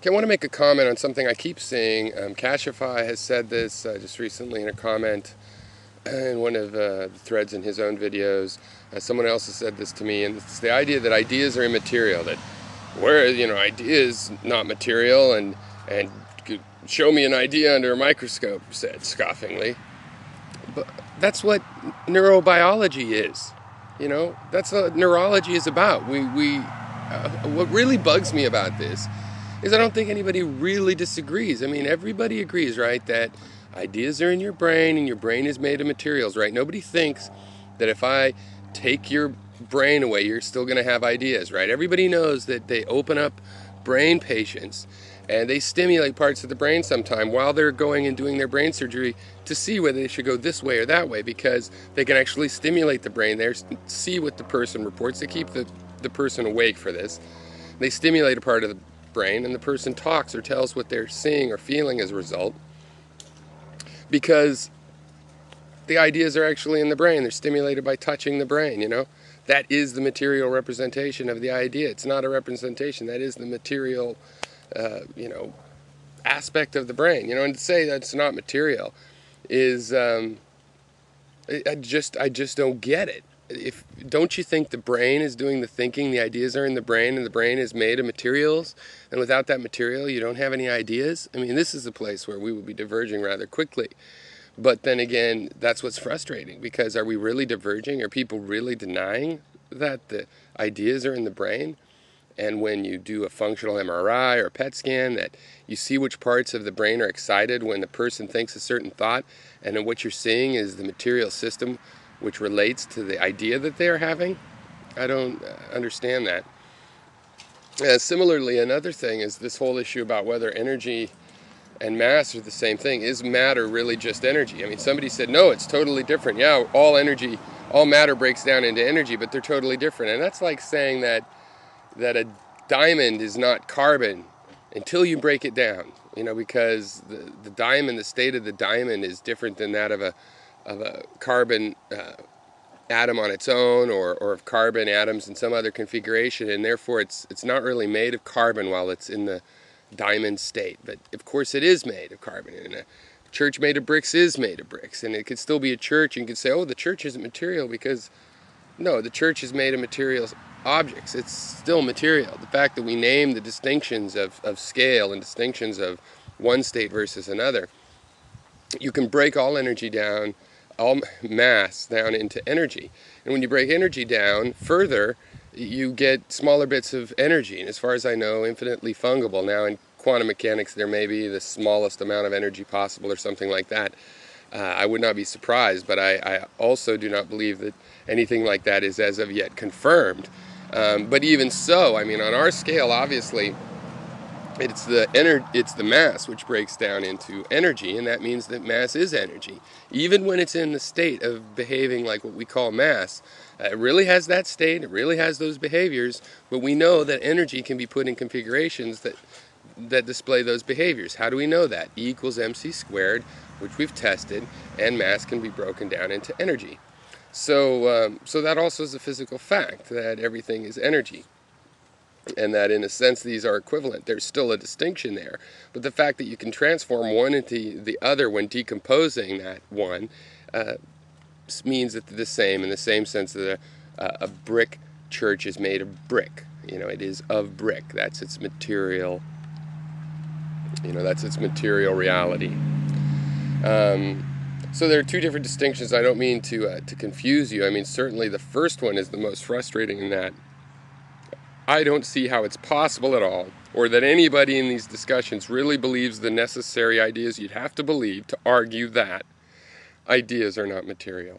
Okay, I want to make a comment on something I keep seeing. Kashify has said this just recently in a comment in one of the threads in his own videos. Someone else has said this to me, and it's the idea that ideas are immaterial, that ideas not material, and show me an idea under a microscope, said scoffingly. But that's what neurobiology is. That's what neurology is about. What really bugs me about this is I don't think anybody really disagrees. I mean, everybody agrees, right, that ideas are in your brain and your brain is made of materials, right? Nobody thinks that if I take your brain away, you're still going to have ideas, right? Everybody knows that they open up brain patients and they stimulate parts of the brain sometime while they're going and doing their brain surgery to see whether they should go this way or that way, because they can actually stimulate the brain there, see what the person reports. They keep the person awake for this. They stimulate a part of the brain and the person talks or tells what they're seeing or feeling as a result, because the ideas are actually in the brain. They're stimulated by touching the brain. That is the material representation of the idea. It's not a representation. That is the material aspect of the brain. And to say that's not material is I just don't get it. Don't you think the brain is doing the thinking? The ideas are in the brain, and the brain is made of materials, and without that material you don't have any ideas? I mean, this is a place where we will be diverging rather quickly. But then again, that's what's frustrating, because are we really diverging? Are people really denying that the ideas are in the brain? And when you do a functional MRI or a PET scan, that you see which parts of the brain are excited when the person thinks a certain thought, and then what you're seeing is the material system which relates to the idea that they are having? I don't understand that. Similarly, another thing is this whole issue about whether energy and mass are the same thing. Is matter really just energy? I mean, somebody said, no, it's totally different. Yeah, all matter breaks down into energy, but they're totally different. And that's like saying that a diamond is not carbon until you break it down, because the diamond, the state of the diamond is different than that of a carbon atom on its own, or of carbon atoms in some other configuration, and therefore it's not really made of carbon while it's in the diamond state. But of course it is made of carbon, and a church made of bricks is made of bricks, and it could still be a church. You can say, oh, the church isn't material, because no, the church is made of materials objects. It's still material. The fact that we name the distinctions of scale and distinctions of one state versus another, you can break all energy down, all mass down into energy. And when you break energy down further, you get smaller bits of energy, and as far as I know, infinitely fungible. Now in quantum mechanics there may be the smallest amount of energy possible or something like that. I would not be surprised, but I also do not believe that anything like that is as of yet confirmed. But even so, I mean, on our scale, obviously, it's the mass which breaks down into energy, and that means that mass is energy. Even when it's in the state of behaving like what we call mass, it really has that state, it really has those behaviors, but we know that energy can be put in configurations that display those behaviors. How do we know that? E equals mc squared, which we've tested, and mass can be broken down into energy. So that also is a physical fact, that everything is energy, and that in a sense these are equivalent. There's still a distinction there, but the fact that you can transform one into the other when decomposing that one means that they're the same, in the same sense that a brick church is made of brick. It is of brick. That's its material. That's its material reality. So there are two different distinctions. I don't mean to confuse you. I mean, certainly the first one is the most frustrating, in that I don't see how it's possible at all, or that anybody in these discussions really believes the necessary ideas you'd have to believe to argue that ideas are not material.